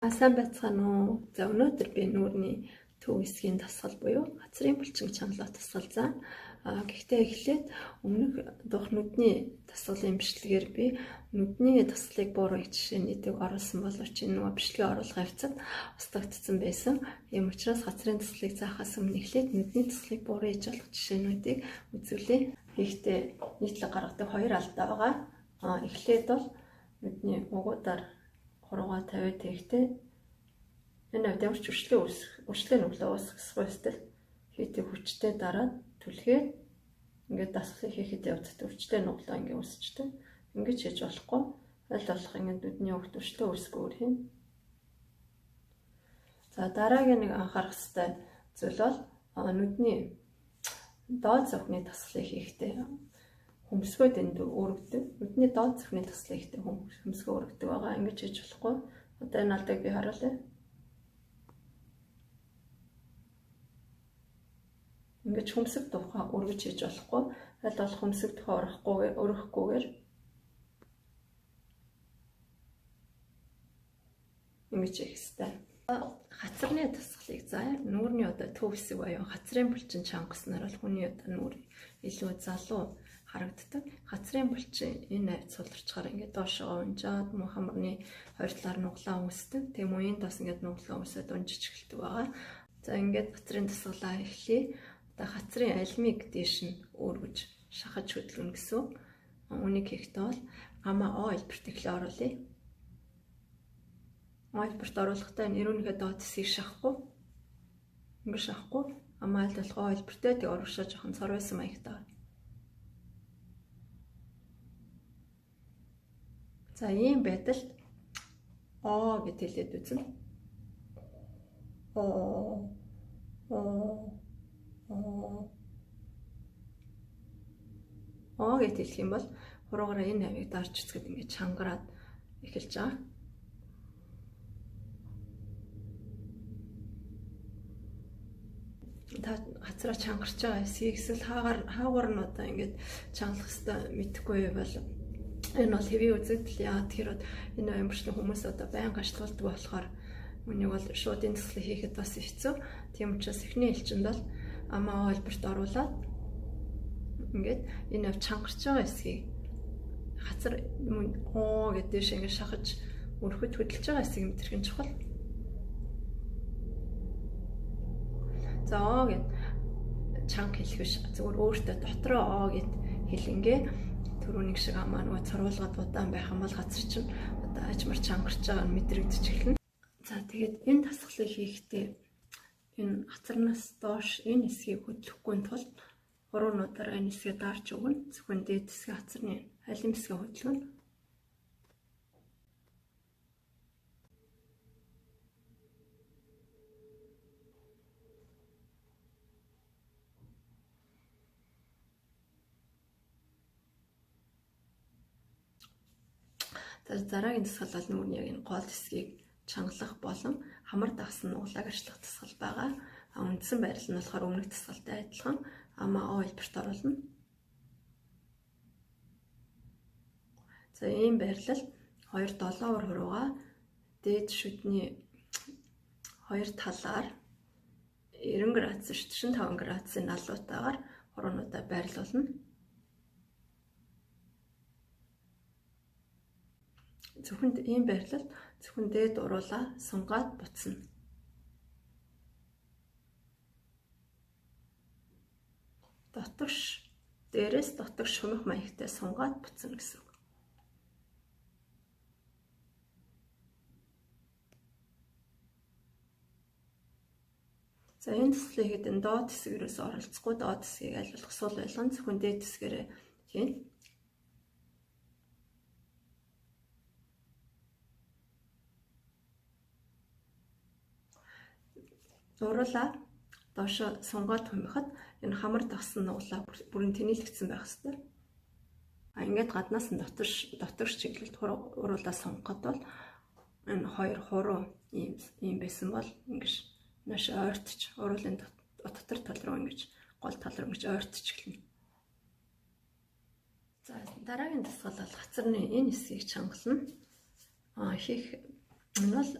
Сайн байцгаана уу? За өнөөдөр би нүүрний төв хэсгийн тасгал буюу газрын булчин чангалаа тасгалзаа. Гэхдээ эхлээд өмнөх дох нүдний тасгалын бичлэгээр би нүдний тасгалыг буурах жишээнүүдийг оруулсан боловч энэ нөгөө бичлэгээ оруулах хавцад устгагдсан байсан. Ийм учраас газрын тасгалыг заахаас өмнө эхлээд нүдний тасгалыг буурах болох жишээнүүдийг үзүүлье. Гэхдээ нийтлэг гаргадаг хоёр алдаа байгаа. Эхлээд бол нүдний угуудаар хуруугаа тавиад тэгэхдээ энэ авд ямар ч өршлөө нүглөө уусгах ёстой. Хийдэг хүчтэй дараад түлхээд ингээд дасгалыг хийхэд явдаг өвчтэй нүглөө ингээд үсчдэг. Ингээд хийж болохгүй. Аль болох ингээд нүдний өгт өршлөө үүсгүүр хийн. За дараагийн нэг анхаарах ёстой зүйл бол нүдний доод зөвхний тасгалыг хийхдээ хөмсгөөд энд өргөдөг. Нүдний доод зөвхний тасгалыг хийхдээ хөмсгөө өргөдөг байгаа. Ингээд хийж болохгүй. Одоо энэ алдааг би харуулъя. Ингээд хөмсөг тухай өргөж хийж болохгүй. Аль болох хөмсөг тухай өргөхгүйгээр ингэж хийх ёстой. Хацарны тасгалыг заяа нүүрний одоо төв хэсэг буюу хацрын булчин чангаснаар бол хүний одоо нүүр илүү залуу харагддаг. Хацрын булчин энэ авд суларчаар ингээд доошоо унжаад мөн хамарны хоёр талаар нуглаа үүсдэг. Тийм үеийн тас ингээд нуглаа үүсээд унжиж эхэлдэг байгаа. За ингээд хацрын тасгалаа эхлэе. Одоо хацрын алимыг дээш нь өргөж шахаж хөдөлгөнө гэсэн. Үнийг хийхдээ бол гамаа О хэлбэрт эхлээ оруулъя. О хэлбэрт оруулахдаа энэ эрүүнийхээ доод хэсгийг шахахгүй. Ингээд шахахгүй. Амаа аль болох О хэлбэртэй тэг урагшаа жоохон цорвайсан маягтай. За ийм байдалд О гэж хэлээд үзнэ. О гэж хэлэх юм бол хуруугаараа энэ авийг дарж үзэхэд ингээд чангараад эхэлж байгаа. Та хацраа чангарч байгаа эсгийг эсвэл хаагаар нь одоо ингээд чангалах хэвээр мэдэхгүй бол энэ бол хэвийн үзэгдэл яа тэгэхээр энэ амьдчны хүмүүс одоо байнга ажилтгалдаг болохоор үнийг бол шууд энэ тасгалыг хийхэд бас хэцүү. Тийм учраас эхний элчинд бол амаа хэлбэрт оруулаад ингээд энэ ав чангарч байгаа эсгийг хацар О гэдэг шиг ингээд шахаж өрхөд хөдөлж байгаа эсгийг мэдрэх нь чухал. За О гэд чанга хэлэх биш зөвхөн өөртөө дотроо О гэд хэлэнгээ түрүүнийг шиг амаа нөгөө цорвуулгаад удаан байх юм бол газар чинь одоо ажмар чангарч байгаа нь мэдрэгдэж эхэлнэ. За тэгээд энэ тасгалыг хийхдээ энэ хацарнаас доош энэ хэсгийг хөдлөхгүй тул хуруунуудаар энэ хэсгээ дарж өгнө. Зөвхөн дээд хэсгээ хацарны алим хэсгээ хөдлөнө. Дараагийн тасгал бол нүүрний яг энэ гол хэсгийг чангалах болон хамар дагсан нуглааг арчлах тасгал байгаа. Үндсэн байрал нь болохоор өмнөх тасгалтай адилхан амаа О хэлбэрт оруулна. За ийм байрлал 2-7 хуруугаа дээд шүдний хоёр талаар 90 градус 45 градусын налуутаагаар хуруунуудаа байрлуулна. Зөвхөн ийм байрлал зөвхөн дээд уруулаа сунгаад буцна. Дотогш дээрээс дотогш шумах маягтай сунгаад буцна гэсэн үг. За энэ тасгалыг хийхэд энэ доод хэсгээрээс оролцохгүй доод хэсгийг аль болох сул байлган зөвхөн дээд хэсгээрээ хийнэ. Уруулаа доошо сунгаад хумихад энэ хамар дагсан нуглаа бүрэн тэнэлэгдсэн байх ёстой. Ингээд гаднаас нь дотогш чиглэлд уруулаа сунгахад бол энэ хоёр хуруу ийм байсан бол ингэж нааш ойртож уруулын дотор тал руу ингэж гол тал руу ингэж ойртож эхэлнэ. За дараагийн тасгал бол хацарны энэ хэсгийг чангална. Хийх энэ бол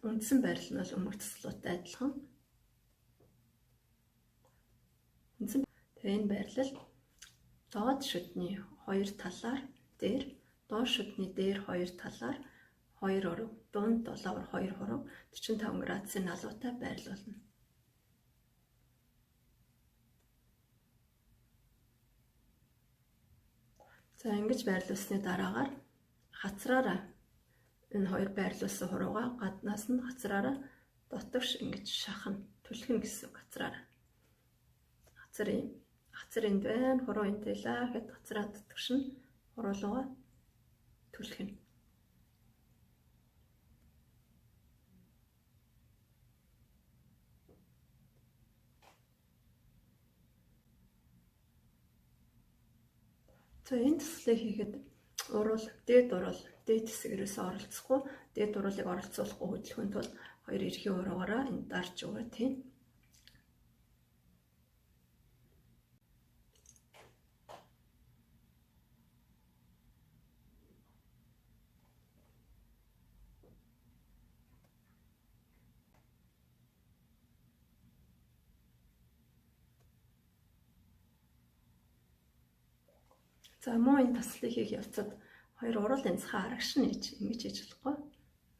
Үндсэн байрлал нь бол өмнөх тасгалуудтай адилхан. Тэгээ энэ байрлал доод шүдний 2 талаар дээр, доод шүдний дээр 2 талаар 2 оров, дунд долоовор 2 хоров 45 градусын налуутай байрлуулна. За ингэж байрлуулсны дараагаар хацраараа энэ 2 байрлуулсан хуруугаа гаднаас нь хацраараа дотогш ингэж шахна, түлхнэ гэсэн үг хацраараа. Хацар энд байна, хуруу энд байлаа гэхэд хацраа дотогш нь хуруулуугаа түлхнэ. За энэ төслийг хийхэд дээд хэсгээрээс оролцохгүй, дээд уруулыг оролцуулахгүй хөдөлгөөнд бол 2 эрхийн уруугаараа энэ дарж өгөө тийм. За муу энэ таслыг хийх явцад 2 уруулын цахаа арагш нь ингэж хийж болохгүй.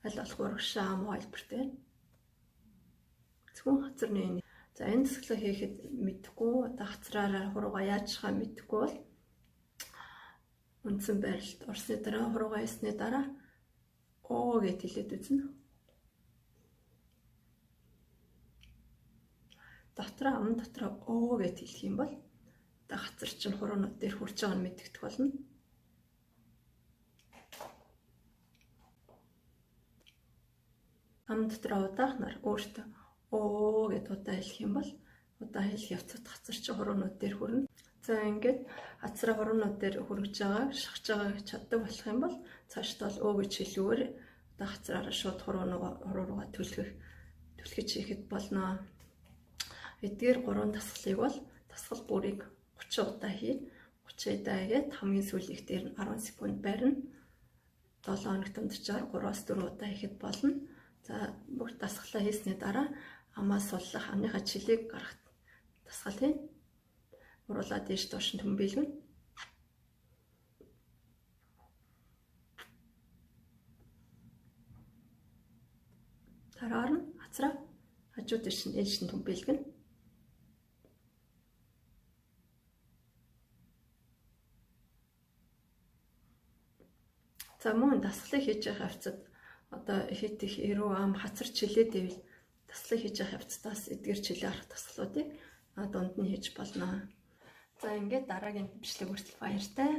Аль болох урагшаа муу хэлбэртэй. Зөвхөн хацарны энэ. За энэ таслыг хийхэд мэдхгүй, хацраараа хуруугаа яаж чахаа мэдхгүй бол үндсэн байрлалд орсны дараа хуруугаа хийсний дараа оо гэд хэлээд үзнэ. Аман дотроо оо гэд хэлэх юм бол хацар чинь хуруунууд дээр хурж байгааг нь мэдэгдэх болно. Ам дотроо удаахнаар өөртөө оо гэд удаа хэлэх юм бол удаа хэлэх явцад хацар чинь хуруунууд дээр хүрнэ. За ингээд хацраа хуруунууд дээр хүргэж байгааг шахаж байгааг чаддаг болох юм бол цаашдаа л оо гэж хэлүүгээр удаа хацраараа шууд хуруугаа түлхэж хийхэд болно. Эдгээр 3 тасгалыг бол тасгал бүрийг 30 удаа хий. 30 удаа хийгээд хамгийн сүүлийнх дээр нь 10 секунд байрна. 7 хоног дунджаар 3-4 удаа хийхэд болно. За бүх дасгалаа хийсний дараа амаа суллах, амныхаа чилийг гаргах дасгал хийн. Уруулаа дээш доош нь төмбөлгөн. Тараар нь хацраа хажуу дээш нь ээлж нь төмбөлгөн. За мөн дасгалыг хийж явах явцад одоо хит их эрүү ам хацар чилээд ивэл таслыг хийж явах явцдаас эдгээр чилээ арах тасгалуудыг дунд нь хийж болно. За ингээд дараагийн бичлэг хүртэл баяртай.